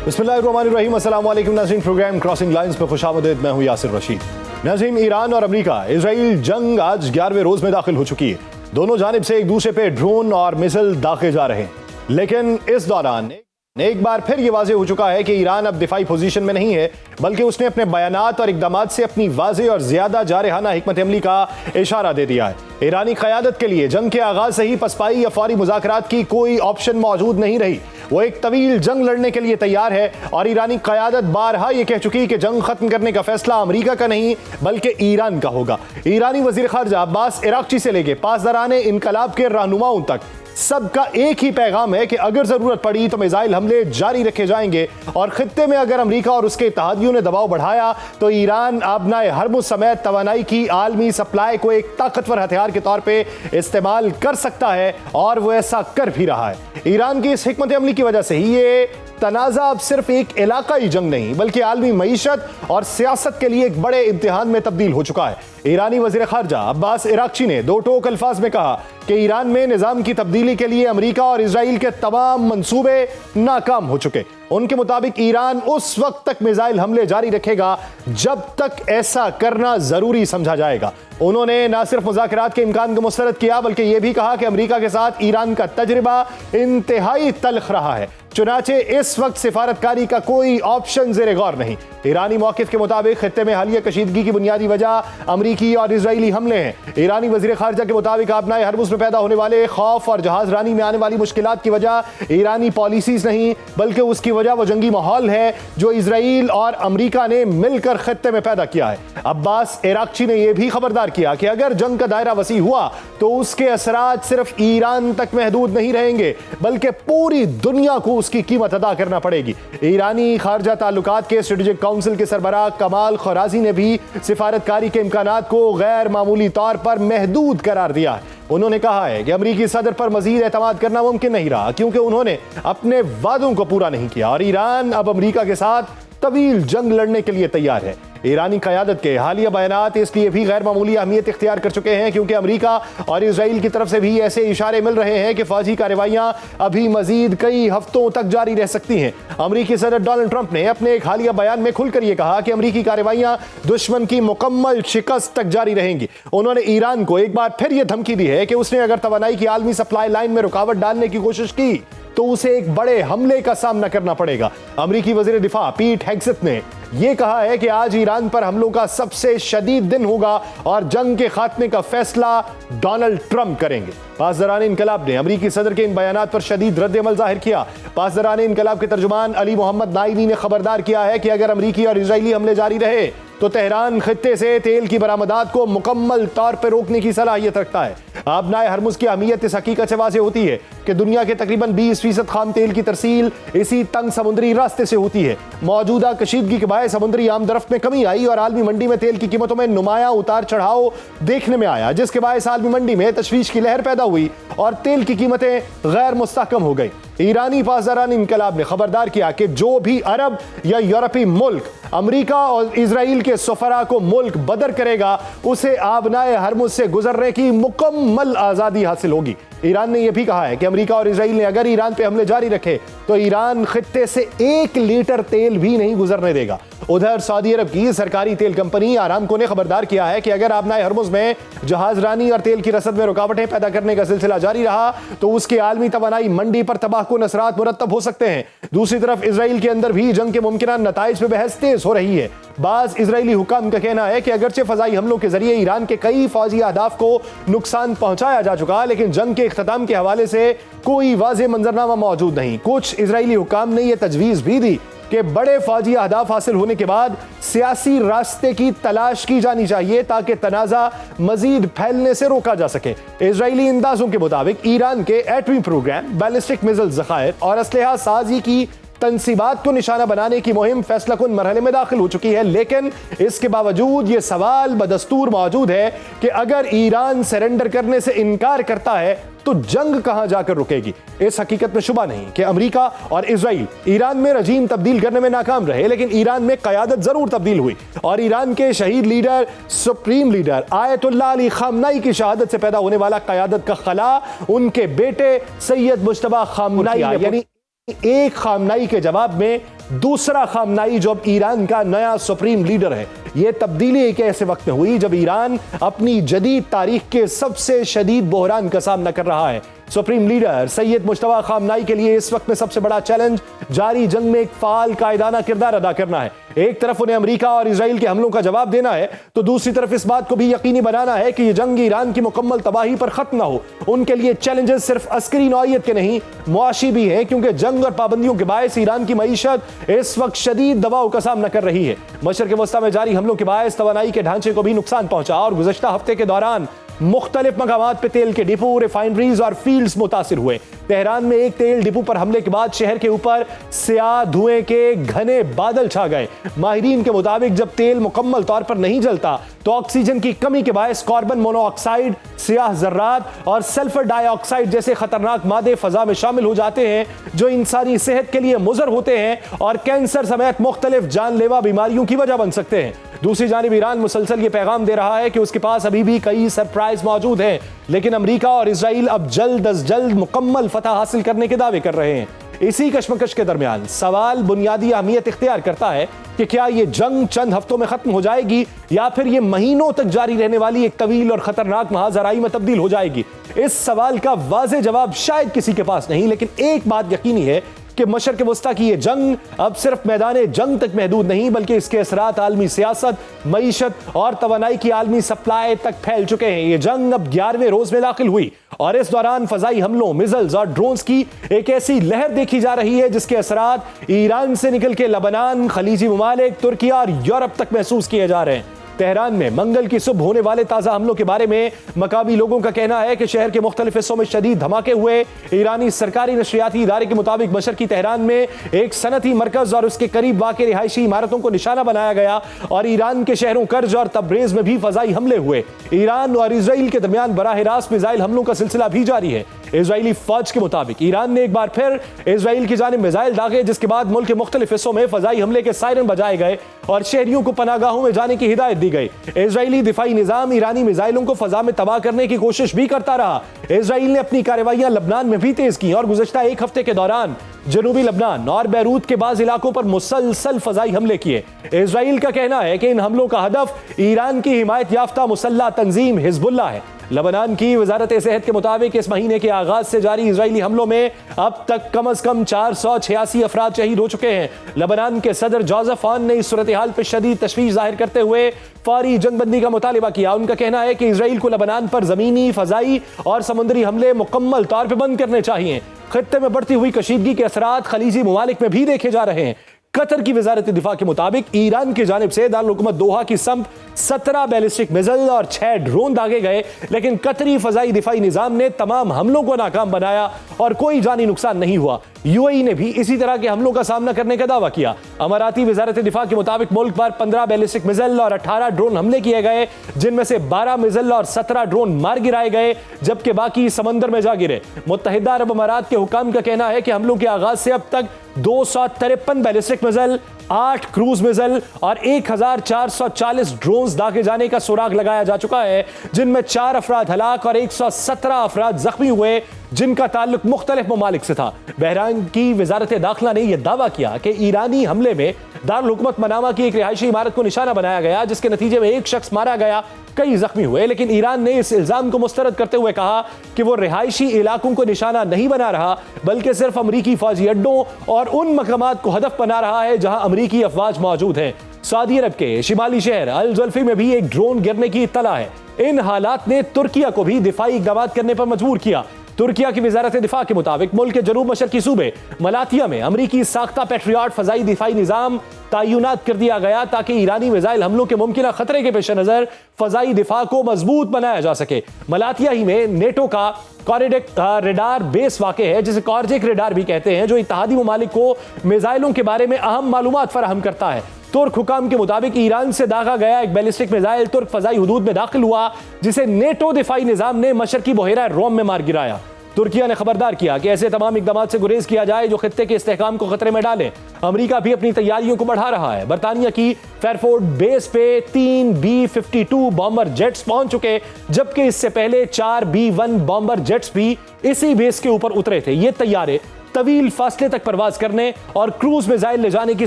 बिस्मिल्लाहिर्रहमानिर्रहीम। अस्सलाम वालेकुम नाज़रीन, प्रोग्राम क्रॉसिंग लाइंस पर खुशामदीद। मैं हूं यासिर रशीद। नाज़रीन, ईरान और अमेरिका इजराइल जंग आज 11वें रोज में दाखिल हो चुकी है। दोनों जानिब से एक दूसरे पे ड्रोन और मिसाइल दागे जा रहे हैं, लेकिन इस दौरान एक बार फिर ये वाज़ेह हो चुका है कि ईरान अब दिफाई पोजीशन में नहीं है, बल्कि उसने अपने बयानात और इकदामात से अपनी वाज़ेह और ज्यादा जारहाना हिकमत अमली का इशारा दे दिया है। ईरानी क़यादत के लिए जंग के आगाज से ही पसपाई या फौरी मुज़ाकरात की कोई ऑप्शन मौजूद नहीं रही। वो एक तवील जंग लड़ने के लिए तैयार है और ईरानी क़यादत बारहा ये कह चुकी कि जंग खत्म करने का फैसला अमेरिका का नहीं बल्कि ईरान का होगा। ईरानी वज़ीर ख़ारजा अब्बास इराक़ची से लेके पासदाराने इनकलाब के रहनुमाओं तक सबका एक ही पैगाम है कि अगर जरूरत पड़ी तो मिसाइल हमले जारी रखे जाएंगे और खित्ते में अगर अमेरिका और उसके इत्तेहादियों ने दबाव बढ़ाया तो ईरान आबनाए हरमुज समेत तवानाई की आलमी सप्लाई को एक ताकतवर हथियार के तौर पे इस्तेमाल कर सकता है और वो ऐसा कर भी रहा है। ईरान की इस हिकमत अमली की वजह से ही ये तनाज़ा अब सिर्फ एक इलाकाई जंग नहीं बल्कि आलमी मईशत और सियासत के लिए एक बड़े इम्तिहान में तब्दील हो चुका है। ईरानी वज़ीर ख़ारजा अब्बास इराक़ची ने दो टोक अल्फाज में कहा कि ईरान में निज़ाम की तब्दीली के लिए अमेरिका और इजराइल के तमाम मंसूबे नाकाम हो चुके। उनके मुताबिक ईरान उस वक्त तक मिसाइल हमले जारी रखेगा जब तक ऐसा करना जरूरी समझा जाएगा। उन्होंने न सिर्फ मुज़ाकरात के इम्कान को मुस्तरद किया बल्कि यह भी कहा कि अमेरिका के साथ ईरान का तजर्बा इंतहाई तल्ख रहा है, चुनाचे इस वक्त सिफारतकारी का कोई ऑप्शन ज़ेरे गौर नहीं। ईरानी मौक़िफ़ के मुताबिक खित्ते में हालिया कशीदगी की बुनियादी वजह अमरीकी और इजरायली हमले हैं। ईरानी वज़ीर ख़ारजा के मुताबिक आबनाए हरमुज़ में पैदा होने वाले खौफ और जहाज रानी में आने वाली मुश्किलात की वजह ईरानी पॉलिसीज़ नहीं बल्कि उसकी वजह वो जंगी माहौल है जो इजराइल और अमरीका ने मिलकर खित्ते में पैदा किया है। अब्बास इराक़ची ने यह भी खबरदार किया कि अगर जंग का दायरा वसी हुआ तो उसके असरात सिर्फ ईरान तक महदूद नहीं रहेंगे बल्कि पूरी दुनिया को उसकी कीमत अदा करना पड़ेगी। ईरानी खारजा ताल्लुकात के स्ट्रेटेजिक काउंसिल के सरबराह कमाल खराजी ने भी सिफारतकारी के इम्कानात को गैर मामूली तौर पर महदूद करार दिया है। उन्होंने कहा है कि अमरीकी सदर पर मजीद एतमाद करना मुमकिन नहीं रहा क्योंकि उन्होंने अपने वादों को पूरा नहीं किया और ईरान अब अमरीका के साथ तवील जंग लड़ने के लिए तैयार है। ईरानी क़यादत के हालिया बयानात इसलिए भी गैर मामूली अहमियत इख्तियार कर चुके हैं क्योंकि अमेरिका और इजराइल की तरफ से भी ऐसे इशारे मिल रहे हैं कि फौजी कार्रवाइयां अभी मजीद कई हफ्तों तक जारी रह सकती हैं। अमेरिकी सदर डोनाल्ड ट्रंप ने अपने एक हालिया बयान में खुलकर यह कहा कि अमेरिकी कार्रवाइयां दुश्मन की मुकम्मल शिकस्त तक जारी रहेंगी। उन्होंने ईरान को एक बार फिर यह धमकी दी है कि उसने अगर तवानाई की आलमी सप्लाई लाइन में रुकावट डालने की कोशिश की तो उसे एक बड़े हमले का सामना करना पड़ेगा। अमेरिकी वज़ीर दिफा पीट हेग्सेथ ने यह कहा है कि आज ईरान पर हमलों का सबसे शदीद दिन होगा और जंग के खात्मे का फैसला डोनाल्ड ट्रंप करेंगे। पासदारान इनकलाब ने अमेरिकी सदर के इन बयानात पर शदीद रद्द-ए-अमल जाहिर किया। पासदारान इनकलाब के तर्जुमान अली मोहम्मद नाइनी ने खबरदार किया है कि अगर अमेरिकी और इजरायली हमले जारी रहे तो तेहरान खित्ते से तेल की बरामदात को मुकम्मल तौर पर रोकने की सलाहियत रखता है। आबनाए हरमुज़ की अहमियत इस हकीकत से वाज़ेह होती है कि दुनिया के तकरीबन 20% खाम तेल की तरसील इसी तंग समुद्री रास्ते से होती है। मौजूदा कशीदगी के बायस समुद्री आमदरफ्त में कमी आई और आलमी मंडी में तेल की कीमतों में नुमाया उतार चढ़ाव देखने में आया, जिसके बायस आलमी मंडी में तशवीश की लहर पैदा हुई और तेल की कीमतें गैर मुस्तहकम हो गई। ईरानी पासदारान इनकलाब ने खबरदार किया कि जो भी अरब या यूरोपीय मुल्क अमेरिका और इजराइल के सफरा को मुल्क बदर करेगा उसे आबनाए हरमुज़ से गुजरने की मुकम्मल आज़ादी हासिल होगी। ईरान ने यह भी कहा है कि अमेरिका और इजराइल ने अगर ईरान पे हमले जारी रखे तो ईरान खित्ते से 1 लीटर तेल भी नहीं गुजरने देगा। उधर सऊदी अरब की सरकारी तेल कंपनी आरामको ने खबरदार किया है कि अगर आबनाए हरमुज़ में जहाज रानी और तेल की रसद में रुकावटें पैदा करने का सिलसिला जारी रहा तो उसके आलमी तवानाई मंडी पर तबाहकुन असरात मुरतब हो सकते हैं। दूसरी तरफ इजराइल के अंदर भी जंग के मुमकिन नताइज पे बहस तेज हो रही है। बाज़ इजरायली हुकाम का कहना है कि अगरचे फजाई हमलों के जरिए ईरान के कई फौजी अहदाफ को नुकसान पहुंचाया जा चुका लेकिन जंग के इख्तिताम के हवाले से कोई वाज़ेह मंजरनामा मौजूद नहीं। कुछ इजरायली हुकाम ने यह तजवीज़ भी दी कि बड़े फौजी अहदाफ हासिल होने के बाद सियासी रास्ते की तलाश की जानी चाहिए ताकि तनाज़ा मजीद फैलने से रोका जा सके। इजरायली अंदाजों के मुताबिक ईरान के एटमी प्रोग्राम, बैलिस्टिक मिसाइल ज़खायर और असलहा साजी की तनसीबात को निशाना बनाने की मुहिम फैसलाकुन मरहले में दाखिल हो चुकी है, लेकिन इसके बावजूद ये सवाल बदस्तूर मौजूद है कि अगर ईरान सरेंडर करने से इनकार करता है तो जंग कहां जाकर रुकेगी। इस हकीकत में शुबा नहीं कि अमेरिका और इजराइल ईरान में रजीम तब्दील करने में नाकाम रहे, लेकिन ईरान में क़यादत जरूर तब्दील हुई और ईरान के शहीद leader, supreme leader Ayatollah Ali खामनाई की शहादत से पैदा होने वाला क़यादत का खला उनके बेटे सैयद मुज्तबा खामनाई यानी एक खामनाई के जवाब में दूसरा खामनाई जो अब ईरान का नया सुप्रीम लीडर है। यह तब्दीली एक ऐसे वक्त में हुई जब ईरान अपनी जदीद तारीख के सबसे शदीद बहरान का सामना कर रहा है। सुप्रीम लीडर सैयद मुश्तबा खामनाई के लिए इस वक्त में सबसे बड़ा चैलेंज जारी जंग में एक फाल कायदाना किरदार अदा करना है। एक तरफ उन्हें अमेरिका और इजराइल के हमलों का जवाब देना है, तो दूसरी तरफ इस बात को भी यकीनी बनाना है कि यह जंग ईरान की मुकम्मल तबाही पर खत्म ना हो। उनके लिए चैलेंजेस सिर्फ अस्करी नौइयत के नहीं, मुआशी भी हैं, क्योंकि जंग और पाबंदियों के बायस ईरान की मईशत इस वक्त शदीद दबाव का सामना कर रही है। मशरिक़ वस्ता में जारी हमलों के बायस तवानाई के ढांचे को भी नुकसान पहुंचा और गुज़श्ता हफ्ते के दौरान मुख्तलिफ मकामात पे तेल के डिपो, रिफाइनरीज और फील्ड्स मुतासिर हुए। तेहरान में एक तेल डिपो पर हमले के बाद शहर के ऊपर स्याह धुएं के घने बादल छा गए। माहिरीन के मुताबिक जब तेल मुकम्मल तौर पर नहीं जलता तो ऑक्सीजन की कमी के बायस कार्बन मोनोऑक्साइड, स्याह जर्रात और सल्फर डाइऑक्साइड जैसे खतरनाक मादे फजा में शामिल हो जाते हैं, जो इंसानी सेहत के लिए मुज़र होते हैं और कैंसर समेत मुख्तलिफ जानलेवा बीमारियों की वजह बन सकते हैं। दूसरी जानिब ईरान मुसलसल ये पैगाम दे रहा है कि उसके पास अभी भी कई सरप्राइज मौजूद हैं, लेकिन अमेरिका और इजराइल अब जल्द अज जल्द मुकम्मल फतह हासिल करने के दावे कर रहे हैं। इसी कशमकश के दरमियान सवाल बुनियादी अहमियत इख्तियार करता है कि क्या ये जंग चंद हफ्तों में खत्म हो जाएगी या फिर ये महीनों तक जारी रहने वाली एक तवील और खतरनाक महाजराई में तब्दील हो जाएगी। इस सवाल का वाज़ेह जवाब शायद किसी के पास नहीं, लेकिन एक बात यकीनी है कि मशरिक़ वस्ता की ये जंग अब सिर्फ मैदान जंग तक महदूद नहीं, बल्कि इसके असरात आलमी सियासत, मईशत और तवानाई की आलमी सप्लाई तक फैल चुके हैं। ये जंग अब 11वें रोज में दाखिल हुई और इस दौरान फजाई हमलों, मिसाइल्स और ड्रोन्स की एक ऐसी लहर देखी जा रही है जिसके असरात ईरान से निकल के लबनान, खलीजी ममालिक, तुर्किया और यूरोप तक महसूस किए जा रहे हैं। तेहरान में मंगल की सुबह होने वाले ताज़ा हमलों के बारे में मकामी लोगों का कहना है कि शहर के मुख्तलिफ हिस्सों में शदीद धमाके हुए। ईरानी सरकारी नशरियाती इदारे के मुताबिक मशरकी तेहरान में एक सनती मरकज और उसके करीब वाक़े रिहायशी इमारतों को निशाना बनाया गया और ईरान के शहरों कर्ज और तब्रेज में भी फजाई हमले हुए। ईरान और इसराइल के दरमियान बराह रास्त मिसाइल हमलों का सिलसिला भी जारी है। इजरायली फौज के मुताबिक ईरान ने एक बार फिर इसराइल की जानिब मिसाइल दागे, जिसके बाद मुल्क के मुख्तलिफ हिस्सों में फजाई हमले के सायरन बजाए गए और शहरियों को पनागाहों में जाने की हिदायत दी गई। इजरायली दिफाई निजाम ईरानी मिसाइलों को फजा में तबाह करने की कोशिश भी करता रहा। इजराइल ने अपनी कार्रवाइयां लबनान में भी तेज की और गुज़श्ता एक हफ्ते के दौरान जनूबी लबनान और बैरूत के बाज़ इलाकों पर मुसलसल फजाई हमले किए। इजराइल का कहना है कि इन हमलों का हदफ ईरान की हिमायत याफ्ता मुसल्लह तंजीम हिजबुल्लाह है। लबनान की वजारत सेहत के मुताबिक इस महीने के आगाज से जारी इजरायली हमलों में अब तक कम अज कम 486 अफराद शहीद हो चुके हैं। लबनान के सदर जोसेफ ऑन ने इस सूरत हाल पर शदीद तशवीश जाहिर करते हुए फौरी जंगबंदी का मुतालिबा किया। उनका कहना है कि इजराइल को लबनान पर जमीनी, फजाई और समुद्री हमले मुकम्मल तौर पर बंद करने चाहिए। खित्ते में बढ़ती हुई कशीदगी के असरात खलीजी ममालिक में भी देखे जा रहे हैं। कतर की वजारत दिफा के मुताबिक ईरान की जानिब से दारुल हुकूमत दोहा की समत 17 बैलिस्टिक मिसाइल और 6 ड्रोन दागे गए, लेकिन कतरी फजाई दिफाई निजाम ने तमाम हमलों को नाकाम बनाया और कोई जानी नुकसान नहीं हुआ। यूएई ने भी इसी तरह के हमलों का सामना करने का दावा किया। अमाराती वजारत दिफा के मुताबिक मुल्क भर 15 बैलिस्टिक मिसाइल और 18 ड्रोन हमले किए गए, जिनमें से 12 मिसाइल और 17 ड्रोन मार गिराए गए, जबकि बाकी समंदर में जा गिरे। मुत्तहिदा अरब अमारात के हुकाम का कहना है कि हमलों के आगाज से अब तक 253 बैलिस्टिक मिसाइल, 8 क्रूज मिसाइल और 1440 ड्रोन्स दागे जाने का सुराग लगाया जा चुका है, जिनमें 4 अफराद हलाक और 117 अफराद जख्मी हुए, जिनका ताल्लुक मुख्तलिफ ममालिक से था। बहरान की वजारत दाखिला ने यह दावा किया कि ईरानी हमले में दारुल हुकूमत मनामा की एक रिहायशी इमारत को निशाना बनाया गया, जिसके नतीजे में एक शख्स मारा गया, कई जख्मी हुए। लेकिन ईरान ने इस इल्जाम को मुस्तरद करते हुए कहा कि वो रिहायशी इलाकों को निशाना नहीं बना रहा, बल्कि सिर्फ अमरीकी फौजी अड्डों और उन मकामात को हदफ बना रहा है जहां अमरीकी अफवाज मौजूद हैं। सऊदी अरब के शिमाली शहर अल जुल्फी में भी एक ड्रोन गिरने की इत्तला है। इन हालात ने तुर्किया को भी दिफाई इक़दामात करने पर मजबूर किया। तुर्किया की वजारत दिफा के मुताबिक मुल्क के जनूब मशरकी सूबे मलातिया में अमरीकी साख्ता पैट्रियट फजाई दिफाई निजाम तैनात कर दिया गया, ताकि ईरानी मिसाइल हमलों के मुमकिन खतरे के पेश नजर फजाई दिफा को मजबूत बनाया जा सके। मलातिया ही में नेटो का कॉरिडेक रेडार बेस वाक़े है, जिसे कॉर्जेक रेडार भी कहते हैं, जो इत्तेहादी ममालिक को मिसाइलों के बारे में अहम मालूमात फराहम करता है। तुर्क हुकाम के मुताबिक ईरान से दागा गया एक बैलिस्टिक मिसाइल तुर्क फजाई हुदूद में दाखिल हुआ, जिसे नेटो दिफाई निजाम ने मशरकी बहेरा रोम में मार गिराया। तुर्किया ने खबरदार किया कि ऐसे तमाम इकदाम से गुरेज किया जाए जो खित्ते के इस्तेहकाम को खतरे में डालें। अमेरिका भी अपनी तैयारियों को बढ़ा रहा है। बरतानिया की फेयरफोर्ड बेस पे 3 B-52 बॉम्बर जेट्स पहुंच चुके, जबकि इससे पहले 4 B-1 बॉम्बर जेट्स भी इसी बेस के ऊपर उतरे थे। ये तैयारे तवील फासले तक परवाज करने और क्रूज मिसाइल ले जाने की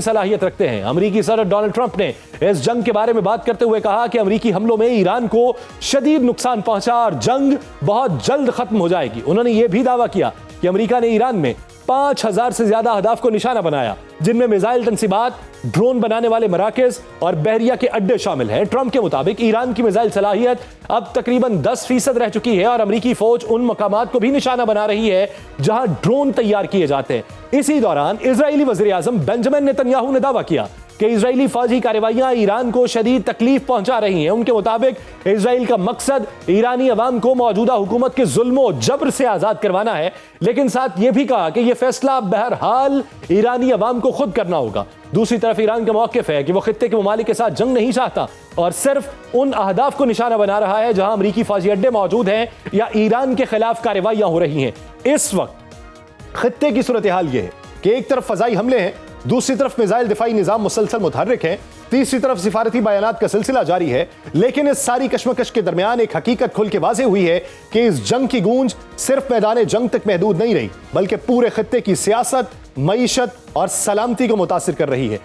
सलाहियत रखते हैं। अमेरिकी सदर डोनाल्ड ट्रंप ने इस जंग के बारे में बात करते हुए कहा कि अमेरिकी हमलों में ईरान को शदीद नुकसान पहुंचा और जंग बहुत जल्द खत्म हो जाएगी। उन्होंने यह भी दावा किया कि अमेरिका ने ईरान में 5000 से ज्यादा अहदाफ को निशाना बनाया, जिनमें मिसाइल तंसीबात, ड्रोन बनाने वाले मराकज और बहरिया के अड्डे शामिल हैं। ट्रंप के मुताबिक ईरान की मिसाइल सलाहियत अब तकरीबन 10% रह चुकी है और अमेरिकी फौज उन मकामात को भी निशाना बना रही है जहां ड्रोन तैयार किए जाते हैं। इसी दौरान इजरायली वज़ीर आज़म बेंजामिन नेतन्याहू ने दावा किया कि इजरायली फौजी कार्रवाइयां ईरान को शदीद तकलीफ पहुंचा रही हैं। उनके मुताबिक इजराइल का मकसद ईरानी अवाम को मौजूदा हुकूमत के जुल्म और जबर से आजाद करवाना है, लेकिन साथ यह भी कहा कि यह फैसला बहरहाल ईरानी अवाम को खुद करना होगा। दूसरी तरफ ईरान का मौक़िफ़ है कि वह खित्ते के ममालिक के साथ जंग नहीं चाहता और सिर्फ उन अहदाफ को निशाना बना रहा है जहां अमरीकी फौजी अड्डे मौजूद हैं या ईरान के खिलाफ कार्रवाइयां हो रही हैं। इस वक्त खित्ते की सूरत हाल यह है कि एक तरफ फजाई हमले हैं, दूसरी तरफ मिसाइल दिफाई निजाम मुसलसल मुतहर्रिक है, तीसरी तरफ सिफारती बयानात का सिलसिला जारी है। लेकिन इस सारी कशमकश के दरमियान एक हकीकत खुल के वाज़ेह हुई है कि इस जंग की गूंज सिर्फ मैदान जंग तक महदूद नहीं रही, बल्कि पूरे खित्ते की सियासत, मईशत और सलामती को मुतासिर कर रही है।